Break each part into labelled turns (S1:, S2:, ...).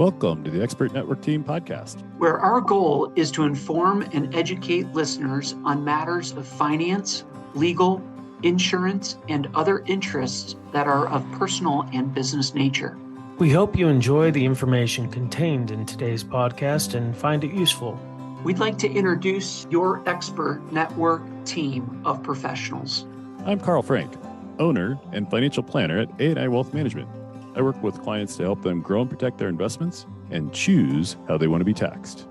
S1: Welcome to the Expert Network Team podcast,
S2: where our goal is to inform and educate listeners on matters of finance, legal, insurance, and other interests that are of personal and business nature.
S3: We hope you enjoy the information contained in today's podcast and find it useful.
S2: We'd like to introduce your Expert Network team of professionals.
S1: I'm Carl Frank, owner and financial planner at A&I Wealth Management. I work with clients to help them grow and protect their investments and choose how they want to be taxed.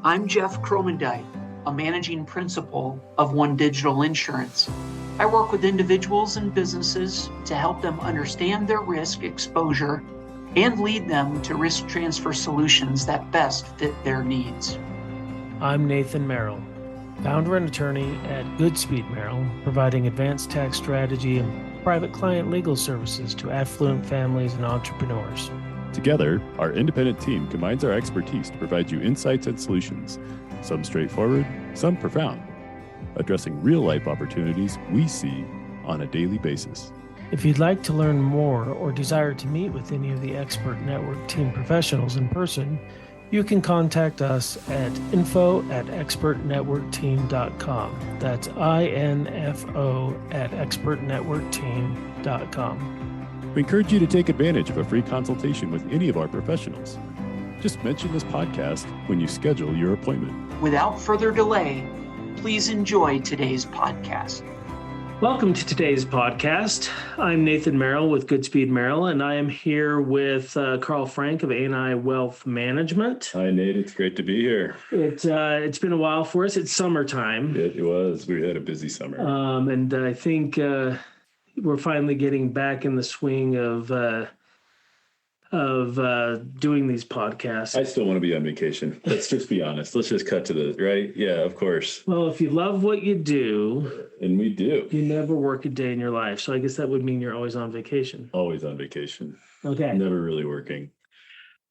S2: I'm Jeff Cromendike, a managing principal of One Digital Insurance. I work with individuals and businesses to help them understand their risk exposure and lead them to risk transfer solutions that best fit their needs.
S3: I'm Nathan Merrill, founder and attorney at Goodspeed Merrill, providing advanced tax strategy and private client legal services to affluent families and entrepreneurs.
S1: Together, our independent team combines our expertise to provide you insights and solutions, some straightforward, some profound, addressing real-life opportunities we see on a daily basis.
S3: If you'd like to learn more or desire to meet with any of the Expert Network team professionals in person, you can contact us at info@expertnetworkteam.com. That's info@expertnetworkteam.com.
S1: We encourage you to take advantage of a free consultation with any of our professionals. Just mention this podcast when you schedule your appointment.
S2: Without further delay, please enjoy today's podcast.
S3: Welcome to today's podcast. I'm Nathan Merrill with Goodspeed Merrill, and I am here with Carl Frank of A&I Wealth Management.
S1: Hi, Nate. It's great to be here.
S3: It's been a while for us. It's summertime.
S1: It was. We had a busy summer.
S3: And I think we're finally getting back in the swing of doing these podcasts.
S1: I still want to be on vacation. Let's just be honest. Let's just cut to the right. Yeah, of course.
S3: Well, if you love what you do,
S1: and we do,
S3: you never work a day in your life. So I guess that would mean you're always on vacation.
S1: Always on vacation.
S3: Okay.
S1: Never really working.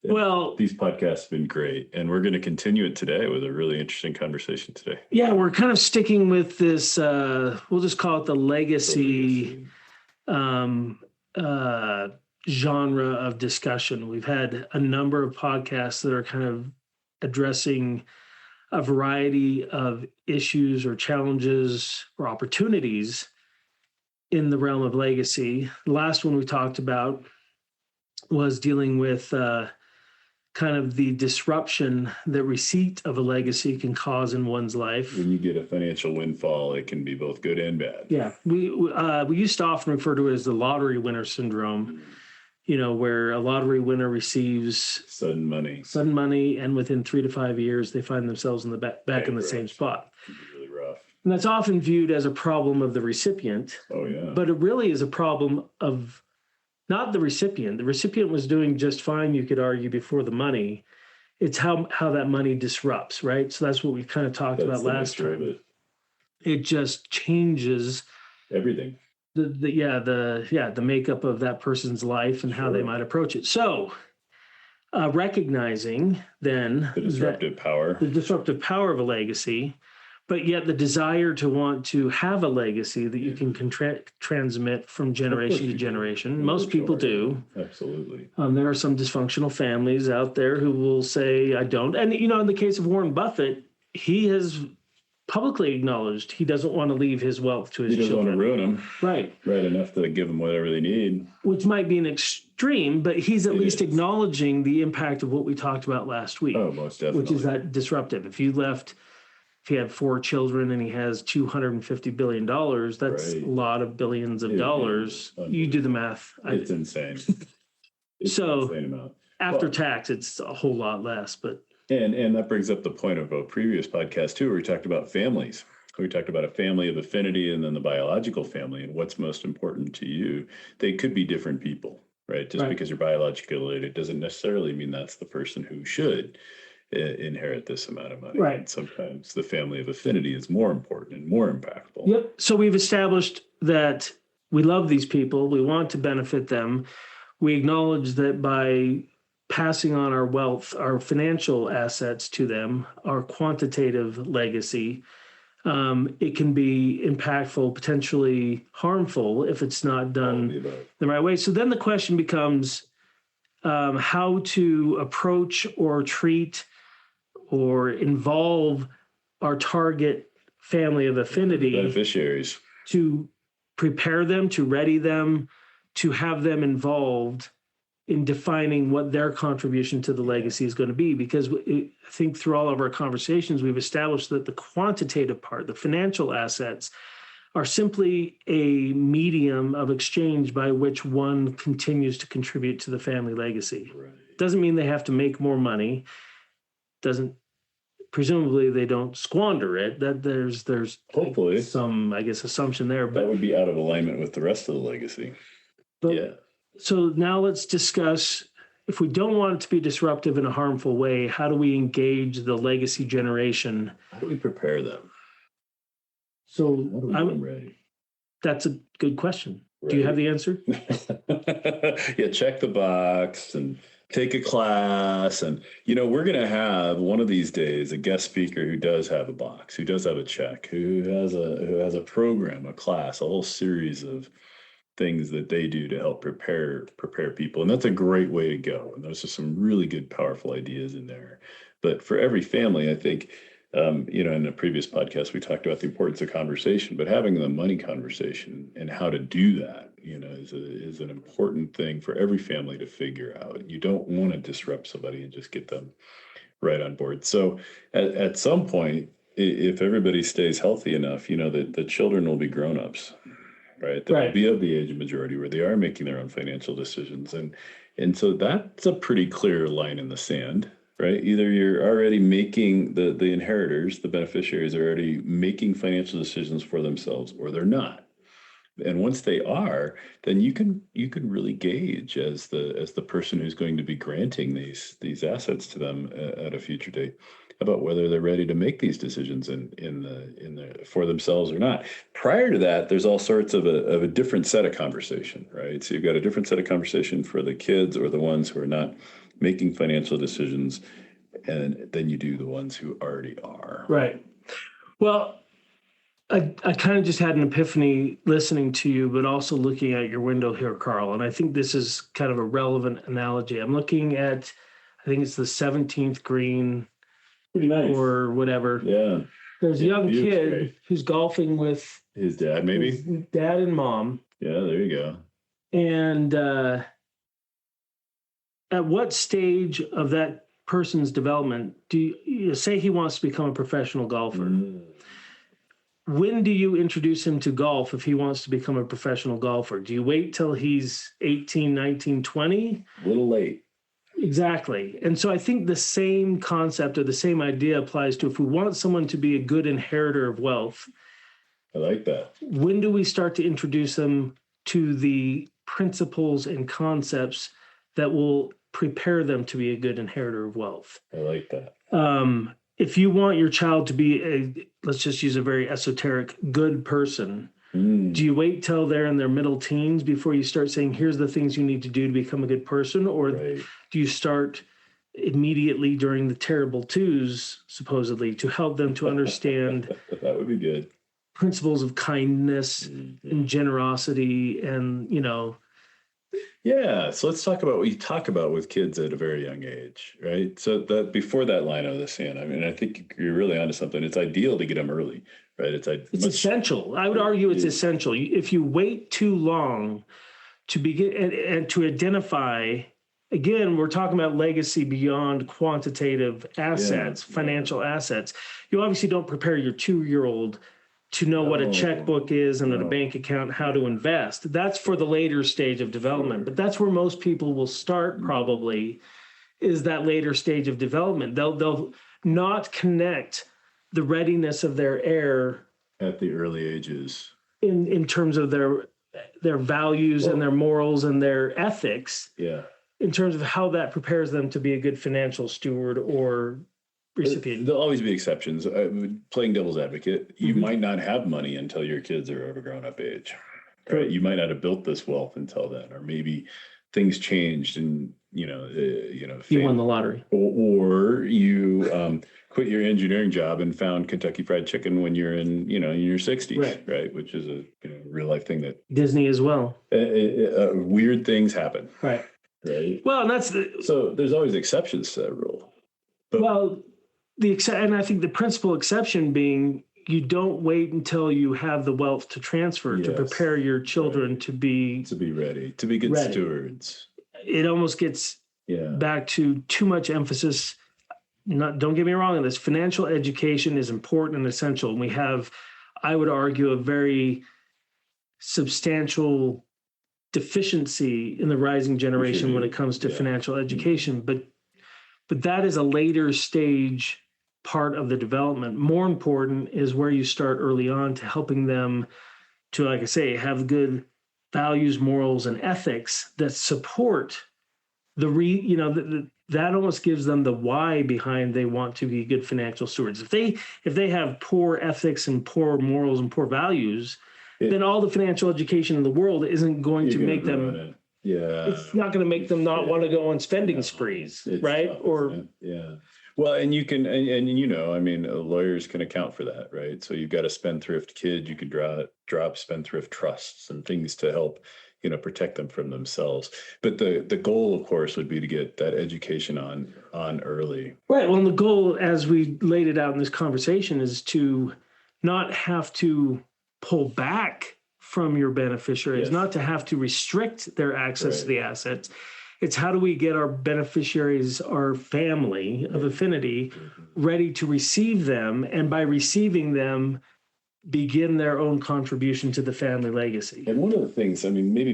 S3: Well,
S1: these podcasts have been great, and we're going to continue it today with a really interesting conversation today.
S3: Yeah, we're kind of sticking with this. We'll just call it the legacy. Genre of discussion. We've had a number of podcasts that are kind of addressing a variety of issues or challenges or opportunities in the realm of legacy. The last one we talked about was dealing with kind of the disruption that receipt of a legacy can cause in one's life.
S1: When you get a financial windfall, it can be both good and bad.
S3: Yeah, we used to often refer to it as the lottery winner syndrome. You know, where a lottery winner receives
S1: sudden money,
S3: and within 3 to 5 years, they find themselves in the back in the same spot.
S1: It's really rough.
S3: And that's often viewed as a problem of the recipient.
S1: Oh, yeah.
S3: But it really is a problem of not the recipient. The recipient was doing just fine, you could argue, before the money. It's how that money disrupts, right? So that's what we kind of talked about last time. It just changes
S1: everything.
S3: The makeup of that person's life and how they might approach it. So, recognizing then
S1: the disruptive power
S3: of a legacy, but yet the desire to want to have a legacy that you can transmit from generation to generation. Most people do.
S1: Absolutely.
S3: There are some dysfunctional families out there who will say, I don't. And, you know, in the case of Warren Buffett, he has publicly acknowledged he doesn't want to leave his wealth to his children.
S1: He doesn't want to ruin them.
S3: Right.
S1: Right, enough to give them whatever they need.
S3: Which might be an extreme, but he's at least acknowledging the impact of what we talked about last week.
S1: Oh, most definitely.
S3: Which is that disruptive. If he had 4 children and he has $250 billion, that's a lot of billions of dollars. You do the math.
S1: It's insane. It's
S3: an
S1: insane amount.
S3: After tax, it's a whole lot less, but...
S1: And that brings up the point of a previous podcast, too, where we talked about families. We talked about a family of affinity and then the biological family and what's most important to you. They could be different people, right? Just because you're biologically related doesn't necessarily mean that's the person who should inherit this amount of money.
S3: Right.
S1: And sometimes the family of affinity is more important and more impactful.
S3: Yep. So we've established that we love these people. We want to benefit them. We acknowledge that by passing on our wealth, our financial assets to them, our quantitative legacy, it can be impactful, potentially harmful if it's not done the right way. So then the question becomes, how to approach or treat or involve our target family of affinity,
S1: beneficiaries,
S3: to prepare them, to ready them, to have them involved in defining what their contribution to the legacy is going to be. Because I think through all of our conversations, we've established that the quantitative part, the financial assets, are simply a medium of exchange by which one continues to contribute to the family legacy.
S1: right?
S3: Doesn't mean they have to make more money. Doesn't, presumably they don't squander it. That there's
S1: Hopefully
S3: some, I guess, assumption there.
S1: that
S3: But
S1: would be out of alignment with the rest of the legacy. Yeah.
S3: So now let's discuss, if we don't want it to be disruptive in a harmful way, how do we engage the legacy generation?
S1: How do we prepare them?
S3: So
S1: How do we get them ready?
S3: that's a good question. Do you have the answer?
S1: Yeah, check the box and take a class. And, we're going to have one of these days a guest speaker who does have a box, who does have a check, who has a program, a class, a whole series of things that they do to help prepare people. And that's a great way to go. And those are some really good, powerful ideas in there. But for every family, I think, in a previous podcast, we talked about the importance of conversation, but having the money conversation and how to do that, is an important thing for every family to figure out. You don't want to disrupt somebody and just get them right on board. So at some point, if everybody stays healthy enough, that the children will be grown-ups, right? They'll be of the age of majority where they are making their own financial decisions. And so that's a pretty clear line in the sand, right? Either you're already making the inheritors, the beneficiaries are already making financial decisions for themselves, or they're not. And once they are, then you can really gauge as the person who's going to be granting these assets to them at a future date about whether they're ready to make these decisions for themselves or not. Prior to that, there's all sorts of a different set of conversation, right? So you've got a different set of conversation for the kids or the ones who are not making financial decisions, and then you do the ones who already are.
S3: Right. Well, I kind of just had an epiphany listening to you, but also looking at your window here, Carl. And I think this is kind of a relevant analogy. I'm looking at, I think it's the 17th green.
S1: Pretty nice.
S3: Or whatever.
S1: Yeah.
S3: There's a young kid who's golfing with
S1: his dad, maybe?
S3: His dad and mom.
S1: Yeah, there you go.
S3: And at what stage of that person's development do you say he wants to become a professional golfer? When do you introduce him to golf if he wants to become a professional golfer? Do you wait till he's 18, 19, 20?
S1: A little late.
S3: Exactly. And so I think the same concept or the same idea applies to if we want someone to be a good inheritor of wealth.
S1: I like that.
S3: When do we start to introduce them to the principles and concepts that will prepare them to be a good inheritor of wealth?
S1: I like that.
S3: If you want your child to be let's just use a very esoteric, good person, do you wait till they're in their middle teens before you start saying, here's the things you need to do to become a good person? Or do you start immediately during the terrible twos, supposedly, to help them to understand
S1: that would be good
S3: principles of kindness and generosity and,
S1: Yeah. So let's talk about what you talk about with kids at a very young age, right? So that before that line of the sand, I think you're really onto something. It's ideal to get them early, right? It's
S3: essential. I would argue it's essential. If you wait too long to begin and to identify, again, we're talking about legacy beyond quantitative assets, financial assets. You obviously don't prepare your 2-year-old to know what a checkbook is and a bank account, how to invest. That's for the later stage of development. But that's where most people will start probably, is that later stage of development. They'll not connect the readiness of their heir
S1: at the early ages
S3: in terms of their values and their morals and their ethics.
S1: Yeah.
S3: In terms of how that prepares them to be a good financial steward or recipient.
S1: There'll always be exceptions. Playing devil's advocate, you might not have money until your kids are of a grown-up age, right? You might not have built this wealth until then, or maybe things changed and you
S3: won the lottery,
S1: or you quit your engineering job and found Kentucky Fried Chicken when you're in your 60s, right? Which is a real life thing that
S3: Disney as well.
S1: Weird things happen,
S3: right?
S1: right?
S3: Well, and that's
S1: So there's always exceptions to that rule. But
S3: and I think the principal exception being you don't wait until you have the wealth to transfer to prepare your children to be
S1: ready, to be good stewards.
S3: It almost gets back to too much emphasis. Don't get me wrong on this. Financial education is important and essential. And we have, I would argue, a very substantial deficiency in the rising generation when it comes to financial education. But that is a later stage part of the development. More important is where you start early on to helping them to, like I say, have good values, morals, and ethics that support that almost gives them the why behind they want to be good financial stewards. If they have poor ethics and poor morals and poor values, then all the financial education in the world isn't going to make them. It's not going to make them not want to go on spending sprees, right?
S1: Well, and you can, and I mean, lawyers can account for that, right? So you've got a spendthrift kid, you could drop spendthrift trusts and things to help, protect them from themselves. But the goal, of course, would be to get that education on early.
S3: Right. Well, and the goal, as we laid it out in this conversation, is to not have to pull back from your beneficiaries, not to have to restrict their access to the assets. It's how do we get our beneficiaries, our family of affinity, ready to receive them, and by receiving them, begin their own contribution to the family legacy.
S1: And one of the things, I mean, maybe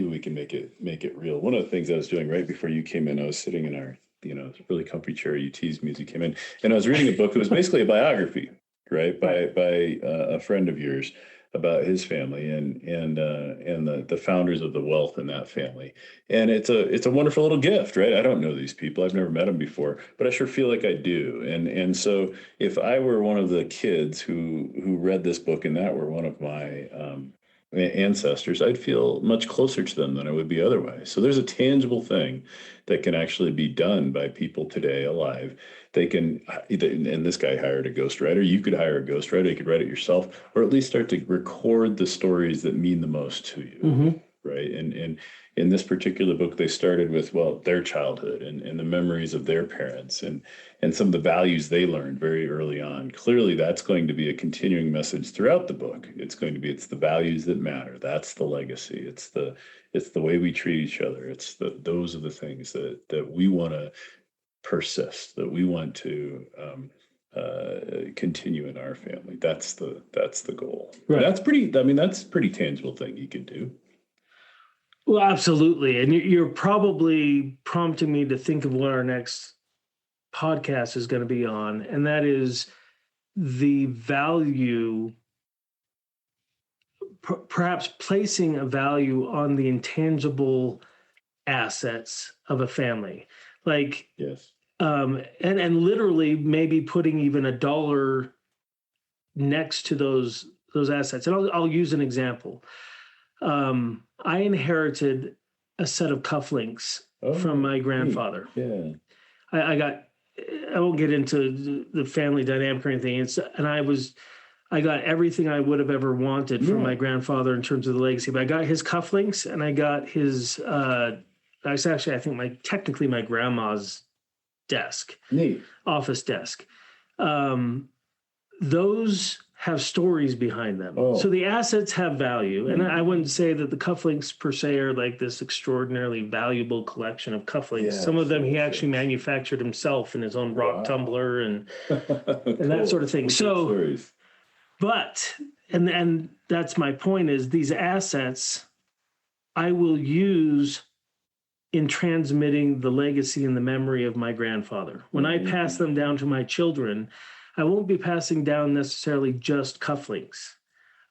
S1: we can make it real. One of the things I was doing right before you came in, I was sitting in our, really comfy chair. You teased me as you came in, and I was reading a book. It was basically a biography, right, by a friend of yours about his family and the founders of the wealth in that family. And it's a wonderful little gift, right? I don't know these people. I've never met them before, but I sure feel like I do. And so if I were one of the kids who read this book and that were one of my ancestors, I'd feel much closer to them than I would be otherwise. So there's a tangible thing that can actually be done by people today alive. They can, and this guy hired a ghostwriter. You could hire a ghostwriter. You could write it yourself, or at least start to record the stories that mean the most to you, right? And in this particular book, they started with, their childhood and the memories of their parents and some of the values they learned very early on. Clearly, that's going to be a continuing message throughout the book. It's the values that matter. That's the legacy. It's the way we treat each other. Those are the things that we want to persist, that we want to continue in our family. That's the goal. Right. That's a pretty tangible thing you can do.
S3: Well, absolutely. And you're probably prompting me to think of what our next podcast is going to be on, and that is the value, perhaps placing a value on the intangible assets of a family. Like, and literally maybe putting even $1 next to those assets. And I'll use an example. I inherited a set of cufflinks from my grandfather.
S1: Yeah.
S3: I won't get into the family dynamic or anything. I got everything I would have ever wanted from my grandfather in terms of the legacy. But I got his cufflinks and I got his, that's actually, I think technically my grandma's desk, office desk. Those have stories behind them. So the assets have value. And I wouldn't say that the cufflinks per se are like this extraordinarily valuable collection of cufflinks. Some of them he actually manufactured himself in his own rock tumbler and that sort of thing. So, but, and that's my point is these assets I will use in transmitting the legacy and the memory of my grandfather. When I pass them down to my children, I won't be passing down necessarily just cufflinks.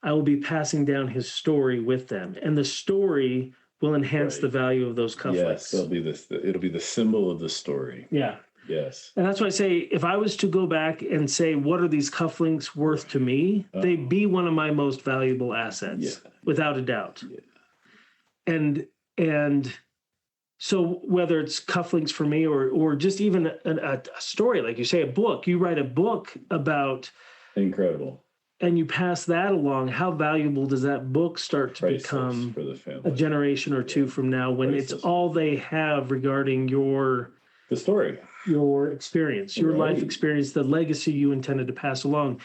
S3: I will be passing down his story with them. And the story will enhance the value of those cufflinks.
S1: Yes, it'll be the symbol of the story.
S3: Yeah.
S1: Yes.
S3: And that's why I say, if I was to go back and say, what are these cufflinks worth to me? They'd be one of my most valuable assets, without a doubt. Yeah. And so whether it's cufflinks for me or just even a story, like you say, a book, you write a book about.
S1: Incredible.
S3: and you pass that along, how valuable does that book start to
S1: Priceless
S3: become
S1: for the family.
S3: a generation or two from now, when it's all they have regarding
S1: the story,
S3: your experience, your life
S1: Right.
S3: experience, the legacy you intended to pass along.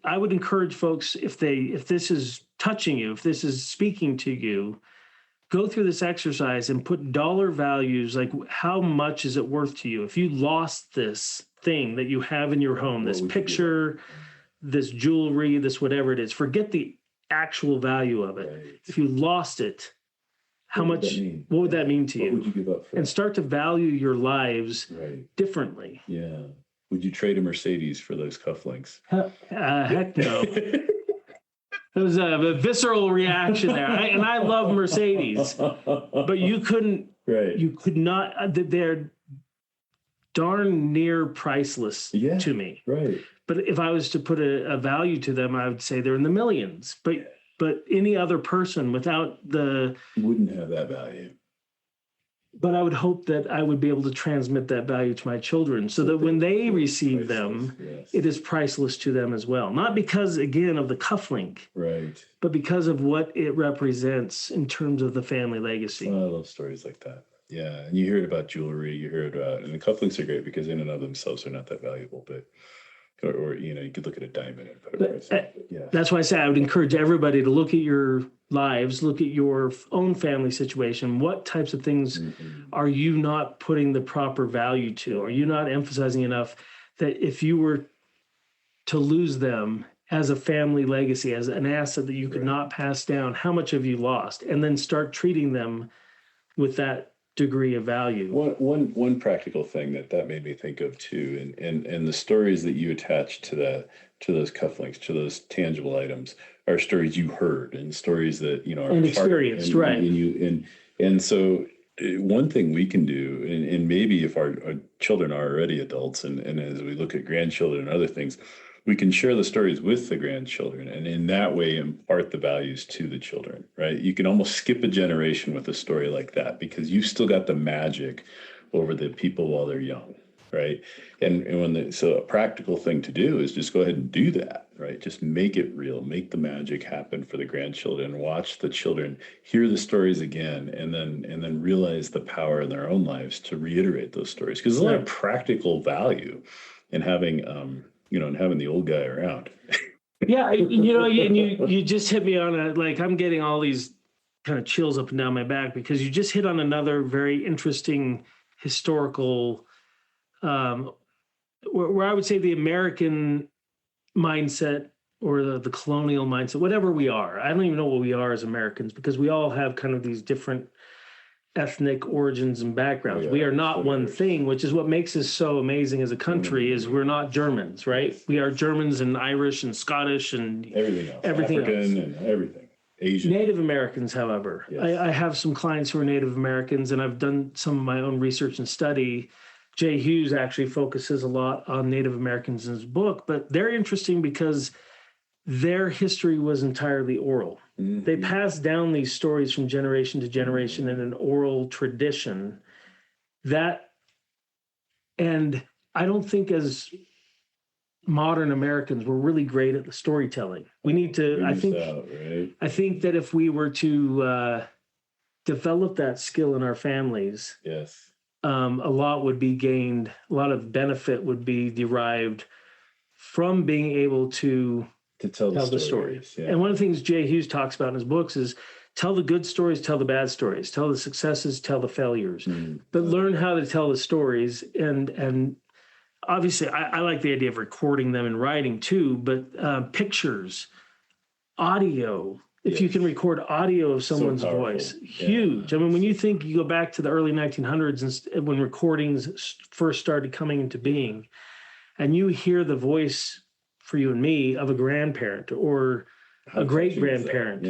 S3: I would encourage folks, if this is touching you, if this is speaking to you, go through this exercise and put dollar values, like how much is it worth to you? If you lost this thing that you have in your home, this picture, this jewelry, this whatever it is, forget the actual value of it.
S1: Right.
S3: If you lost it, how
S1: What would
S3: much,
S1: that mean?
S3: what would that mean to
S1: What
S3: you?
S1: would you give up for
S3: And
S1: that?
S3: start to value your lives
S1: Right.
S3: differently.
S1: Yeah. Would you trade a Mercedes for those cufflinks?
S3: Heck no. There was a visceral reaction there. And I love Mercedes, but you couldn't,
S1: Right.
S3: you could not, they're darn near priceless
S1: Yeah.
S3: to me.
S1: Right.
S3: But if I was to put a value to them, I would say they're in the millions. But any other person without the,
S1: Wouldn't have that value.
S3: but I would hope that I would be able to transmit that value to my children so that when they receive them,
S1: Yes.
S3: it is priceless to them as well. Not because, again, of the cufflink,
S1: Right.
S3: but because of what it represents in terms of the family legacy.
S1: I love stories like that. Yeah. And you hear it about jewelry, you hear it about, and the cufflinks are great because in and of themselves are not that valuable, but, or you could look at a diamond and put a price on it. Yeah.
S3: That's why I say I would encourage everybody to look at your lives, look at your own family situation. What types of things are you not putting the proper value to? Are you not emphasizing enough that if you were to lose them as a family legacy, as an asset that you could not pass down, how much have you lost? And then start treating them with that degree of value.
S1: One practical thing that made me think of too, and the stories that you attach to those cufflinks, to those tangible items, are stories you heard and stories that are
S3: and experienced, right?
S1: And so one thing we can do, and maybe if our children are already adults, and as we look at grandchildren and other things, we can share the stories with the grandchildren, and in that way impart the values to the children, right? You can almost skip a generation with a story like that because you've still got the magic over the people while they're young, right? So a practical thing to do is just go ahead and do that, right? Just make it real, make the magic happen for the grandchildren, watch the children hear the stories again, and then realize the power in their own lives to reiterate those stories. Because there's a lot of practical value in having, and having the old guy around.
S3: Yeah, and you just hit me on I'm getting all these kind of chills up and down my back because you just hit on another very interesting historical, where I would say the American mindset or the colonial mindset, whatever we are. I don't even know what we are as Americans because we all have kind of these different ethnic origins and backgrounds. We are not one thing, which is what makes us so amazing as a country. Is we're not Germans, right? We are Germans and Irish and Scottish and
S1: everything African and everything. Asian.
S3: Native Americans, however, I have some clients who are Native Americans, and I've done some of my own research and study. Jay Hughes actually focuses a lot on Native Americans in his book, but they're interesting because their history was entirely oral. Mm-hmm. They passed down these stories from generation to generation in an oral tradition and I don't think as modern Americans, we're really great at the storytelling. We need to, I think that if we were to develop that skill in our families, a lot would be gained, a lot of benefit would be derived from being able to tell the stories. Yeah. And one of the things Jay Hughes talks about in his books is tell the good stories, tell the bad stories, tell the successes, tell the failures, but learn how to tell the stories. And obviously I like the idea of recording them in writing too, but pictures, audio, if you can record audio of someone's voice, huge. I mean, when you go back to the early 1900s and when recordings first started coming into being, and you hear the voice for you and me of a grandparent or a great grandparent,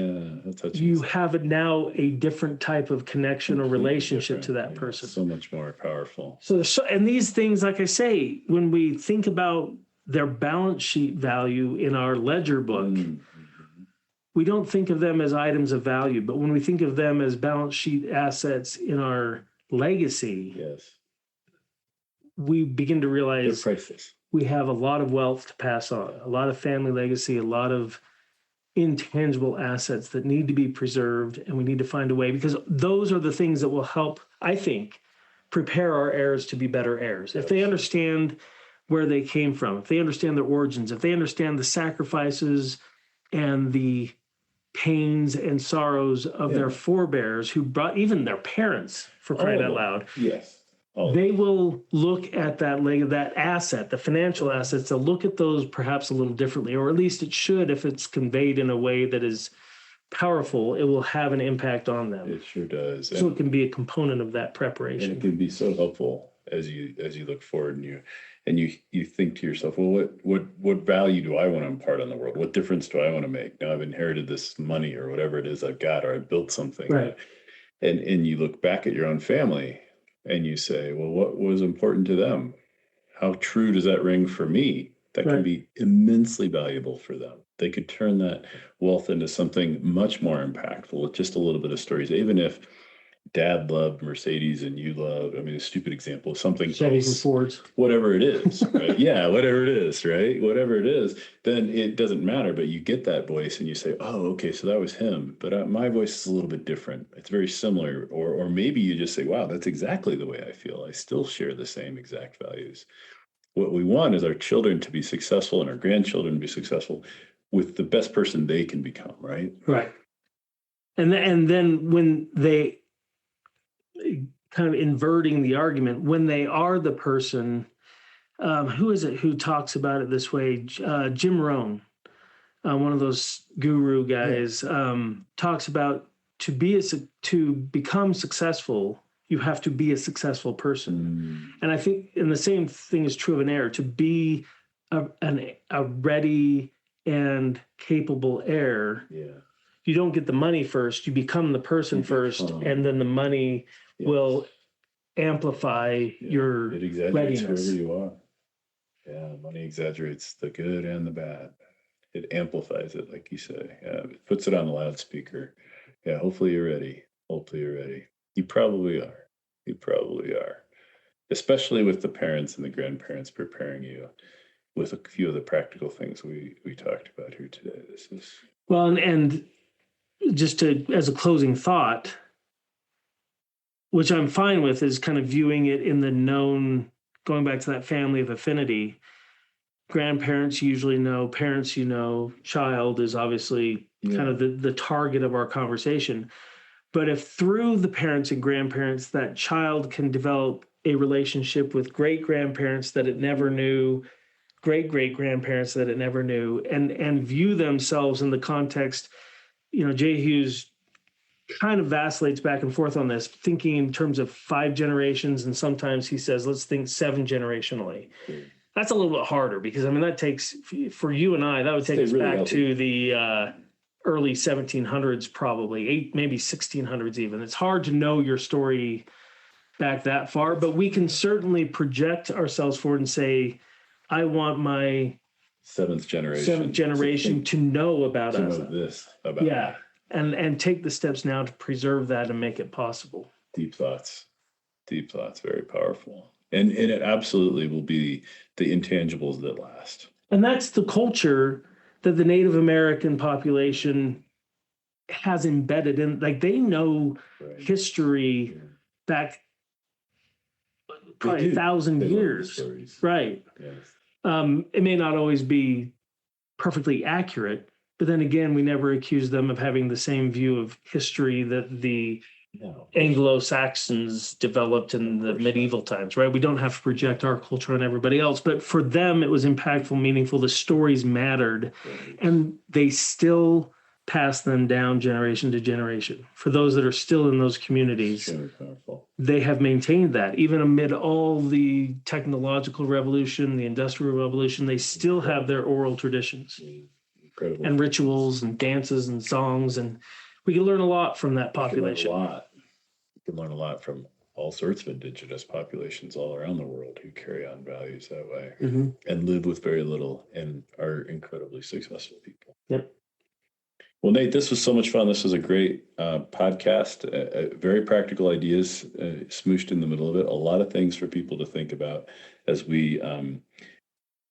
S3: you have now a different type of connection or relationship to that person.
S1: So much more powerful.
S3: And these things, like I say, when we think about their balance sheet value in our ledger book, we don't think of them as items of value, but when we think of them as balance sheet assets in our legacy, we begin to
S1: They're
S3: realize
S1: priceless.
S3: we have a lot of wealth to pass on, a lot of family legacy, a lot of intangible assets that need to be preserved, and we need to find a way, because those are the things that will help, I think, prepare our heirs to be better heirs. If they understand where they came from, if they understand their origins, if they understand the sacrifices and the pains and sorrows of their forebears who brought, even their parents, for crying out loud.
S1: Yes.
S3: They will look at that asset, the financial assets, they'll look at those perhaps a little differently, or at least it should. If it's conveyed in a way that is powerful, it will have an impact on them.
S1: It sure does.
S3: So it can be a component of that preparation.
S1: And it can be so helpful as you look forward and you think to yourself, well, what value do I want to impart on the world? What difference do I want to make? Now I've inherited this money or whatever it is I've got, or I built something.
S3: Right.
S1: And you look back at your own family and you say, well, what was important to them? How true does that ring for me? That can be immensely valuable for them. They could turn that wealth into something much more impactful with just a little bit of stories. Even if dad loved Mercedes and you loved, a stupid example, something
S3: Chevys and Fords,
S1: whatever it is, right? Yeah, whatever it is, right? Whatever it is, then it doesn't matter. But you get that voice and you say, oh, okay, so that was him. But my voice is a little bit different. It's very similar. Or maybe you just say, wow, that's exactly the way I feel. I still share the same exact values. What we want is our children to be successful and our grandchildren to be successful with the best person they can become, right?
S3: Right. And then when they, kind of inverting the argument, when they are the person, who is it who talks about it this way? Jim Rohn, one of those guru guys, talks about to become successful, you have to be a successful person. And I think, and the same thing is true of an heir, to be a ready and capable heir. You don't get the money first, you become the person first, and then the money will amplify your
S1: it exaggerates
S3: readiness.
S1: Whoever you are. Yeah, money exaggerates the good and the bad. It amplifies it, like you say. It puts it on the loudspeaker. Yeah, hopefully you're ready. Hopefully you're ready. You probably are. You probably are. Especially with the parents and the grandparents preparing you with a few of the practical things we talked about here today. This is
S3: well, and just as a closing thought, which I'm fine with, is kind of viewing it in the known, going back to that family of affinity. Grandparents usually know, parents, child is obviously kind of the target of our conversation. But if through the parents and grandparents, that child can develop a relationship with great-grandparents that it never knew, great-great-grandparents that it never knew, and view themselves in the context, Jay Hughes kind of vacillates back and forth on this, thinking in terms of 5 generations, and sometimes he says, let's think 7 generationally. That's a little bit harder because, that takes, for you and I, that would take us really back to the early 1700s, probably, maybe 1600s even. It's hard to know your story back that far, but we can certainly project ourselves forward and say, I want my
S1: seventh generation
S3: to know about us.
S1: To know this about me.
S3: And take the steps now to preserve that and make it possible.
S1: Deep thoughts, very powerful. And it absolutely will be the intangibles that last.
S3: And that's the culture that the Native American population has embedded in. Like, they know history back probably 1,000 years. Right.
S1: Yes.
S3: It may not always be perfectly accurate, but then again, we never accuse them of having the same view of history that the Anglo-Saxons developed in the medieval times, right? We don't have to project our culture on everybody else, but for them, it was impactful, meaningful. The stories mattered, and they still pass them down generation to generation. For those that are still in those communities, they have maintained that. Even amid all the technological revolution, the industrial revolution, they still have their oral traditions.
S1: Incredible.
S3: And rituals and dances and songs, and we can learn a lot from that population.
S1: We can learn a lot from all sorts of indigenous populations all around the world who carry on values that way and live with very little and are incredibly successful people.
S3: Yep.
S1: Well, Nate, this was so much fun. This was a great podcast. Very practical ideas smooshed in the middle of it. A lot of things for people to think about as we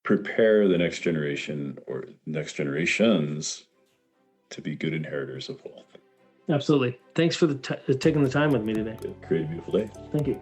S1: prepare the next generation or next generations to be good inheritors of wealth.
S3: Absolutely. Thanks for taking the time with me today.
S1: Create a beautiful day.
S3: Thank you.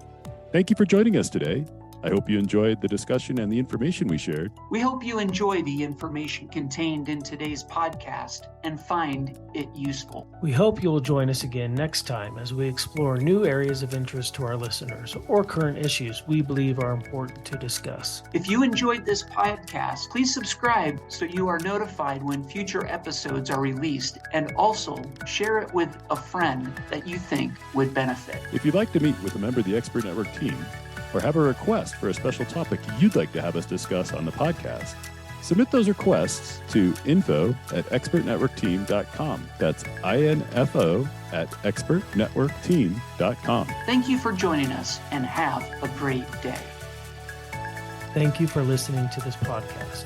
S4: Thank you for joining us today. I hope you enjoyed the discussion and the information we shared.
S2: We hope you enjoy the information contained in today's podcast and find it useful.
S3: We hope you will join us again next time as we explore new areas of interest to our listeners or current issues we believe are important to discuss.
S2: If you enjoyed this podcast, please subscribe so you are notified when future episodes are released, and also share it with a friend that you think would benefit.
S4: If you'd like to meet with a member of the Expert Network team, or have a request for a special topic you'd like to have us discuss on the podcast, submit those requests to info@expertnetworkteam.com. That's info@expertnetworkteam.com.
S2: Thank you for joining us and have a great day.
S3: Thank you for listening to this podcast.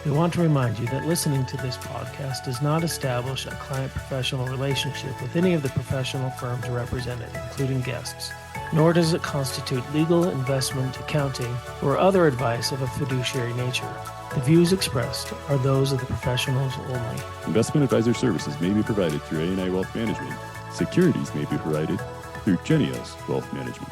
S3: We want to remind you that listening to this podcast does not establish a client-professional relationship with any of the professional firms represented, including guests, nor does it constitute legal, investment, accounting, or other advice of a fiduciary nature. The views expressed are those of the professionals only.
S4: Investment advisor services may be provided through A&I Wealth Management. Securities may be provided through Genios Wealth Management.